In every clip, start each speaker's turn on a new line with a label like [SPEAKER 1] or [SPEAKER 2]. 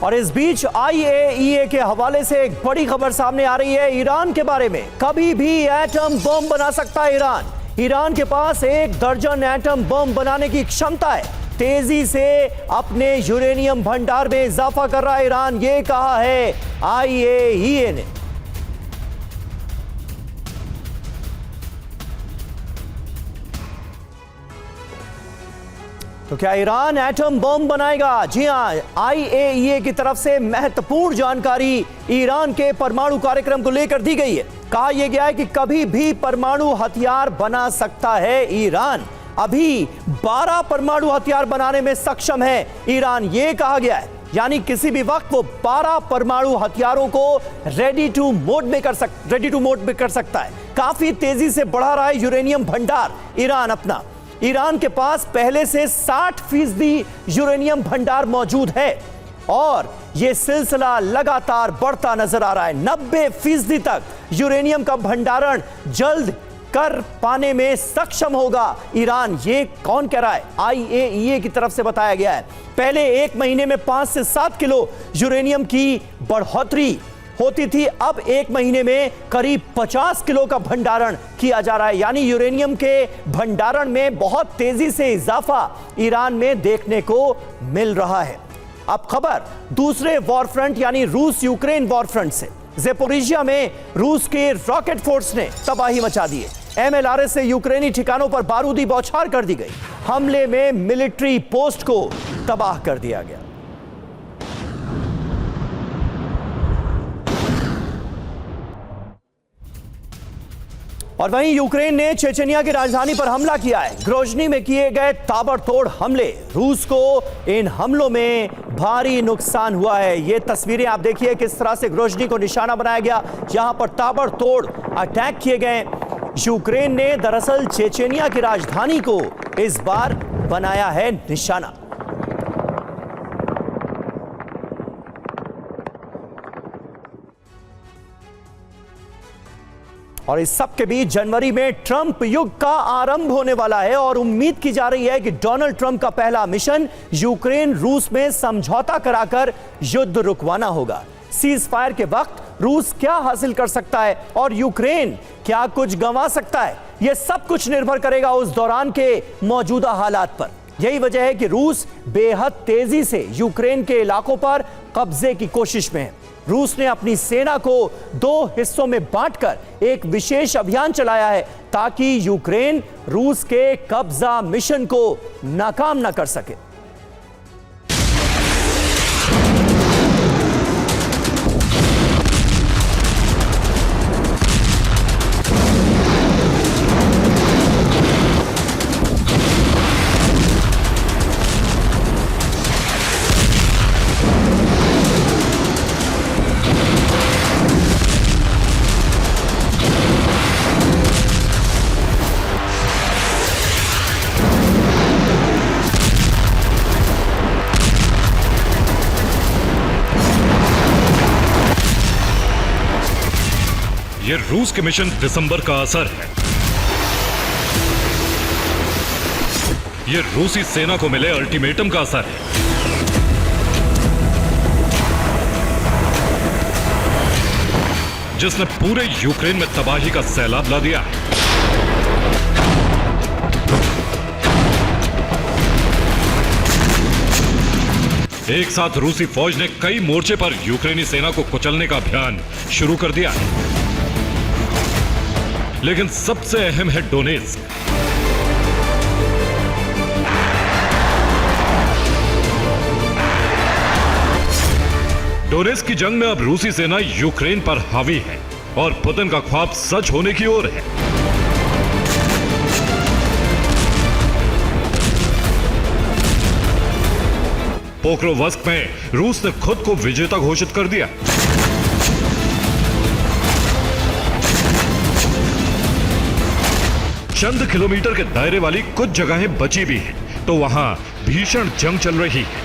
[SPEAKER 1] और इस बीच IAEA के हवाले से एक बड़ी खबर सामने आ रही है ईरान के बारे में। कभी भी एटम बम बना सकता है ईरान के पास 1 दर्जन एटम बम बनाने की क्षमता है। तेजी से अपने यूरेनियम भंडार में इजाफा कर रहा है ईरान, ये कहा है IAEA ने। तो क्या ईरान एटम बम बनाएगा? जी हां, IAEA की तरफ से महत्वपूर्ण जानकारी ईरान के परमाणु कार्यक्रम को लेकर दी गई है। कहा यह गया है कि कभी भी परमाणु हथियार बना सकता है ईरान। अभी 12 परमाणु हथियार बनाने में सक्षम है ईरान, यह कहा गया है। यानी किसी भी वक्त वो 12 परमाणु हथियारों को रेडी टू मोड में कर सकता है। काफी तेजी से बढ़ा रहा है यूरेनियम भंडार ईरान अपना। ईरान के पास पहले से 60% यूरेनियम भंडार मौजूद है और यह सिलसिला लगातार बढ़ता नजर आ रहा है। 90% तक यूरेनियम का भंडारण जल्द कर पाने में सक्षम होगा ईरान। ये कौन कह रहा है? IAEA की तरफ से बताया गया है। पहले 1 महीने में 5 से 7 किलो यूरेनियम की बढ़ोतरी होती थी, अब 1 महीने में करीब 50 किलो का भंडारण किया जा रहा है। यानी यूरेनियम के भंडारण में बहुत तेजी से इजाफा ईरान में देखने को मिल रहा है। अब खबर दूसरे वॉर फ्रंट यानी रूस यूक्रेन वॉर फ्रंट से। ज़ेपोरिजिया में रूस के रॉकेट फोर्स ने तबाही मचा दी है। MLRS से यूक्रेनी ठिकानों पर बारूदी बौछार कर दी गई। हमले में मिलिट्री पोस्ट को तबाह कर दिया गया। और वहीं यूक्रेन ने चेचनिया की राजधानी पर हमला किया है। ग्रोजनी में किए गए ताबड़तोड़ हमले, रूस को इन हमलों में भारी नुकसान हुआ है। ये तस्वीरें आप देखिए किस तरह से ग्रोजनी को निशाना बनाया गया, यहां पर ताबड़तोड़ अटैक किए गए। यूक्रेन ने दरअसल चेचनिया की राजधानी को इस बार बनाया है निशाना। और इस सब के बीच जनवरी में ट्रंप युग का आरंभ होने वाला है और उम्मीद की जा रही है कि डोनाल्ड ट्रंप का पहला मिशन यूक्रेन रूस में समझौता कराकर युद्ध रुकवाना होगा। सीज फायर के वक्त रूस क्या हासिल कर सकता है और यूक्रेन क्या कुछ गंवा सकता है, यह सब कुछ निर्भर करेगा उस दौरान के मौजूदा हालात पर। यही वजह है कि रूस बेहद तेजी से यूक्रेन के इलाकों पर कब्जे की कोशिश में है। रूस ने अपनी सेना को 2 हिस्सों में बांटकर एक विशेष अभियान चलाया है ताकि यूक्रेन रूस के कब्जा मिशन को नाकाम न कर सके।
[SPEAKER 2] ये रूस के मिशन दिसंबर का असर है। ये रूसी सेना को मिले अल्टीमेटम का असर है। जिसने पूरे यूक्रेन में तबाही का सैलाब ला दिया है। एक साथ रूसी फौज ने कई मोर्चे पर यूक्रेनी सेना को कुचलने का अभियान शुरू कर दिया है। लेकिन सबसे अहम है डोनेत्स्क। डोनेत्स्क की जंग में अब रूसी सेना यूक्रेन पर हावी है और पुतिन का ख्वाब सच होने की ओर है। पोक्रोवस्क में रूस ने खुद को विजेता घोषित कर दिया। चंद किलोमीटर के दायरे वाली कुछ जगहें बची भी हैं, तो वहां भीषण जंग चल रही है।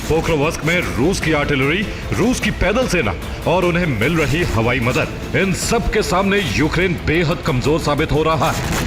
[SPEAKER 2] पोक्रोवस्क में रूस की आर्टिलरी, रूस की पैदल सेना और उन्हें मिल रही हवाई मदद, इन सब के सामने यूक्रेन बेहद कमजोर साबित हो रहा है।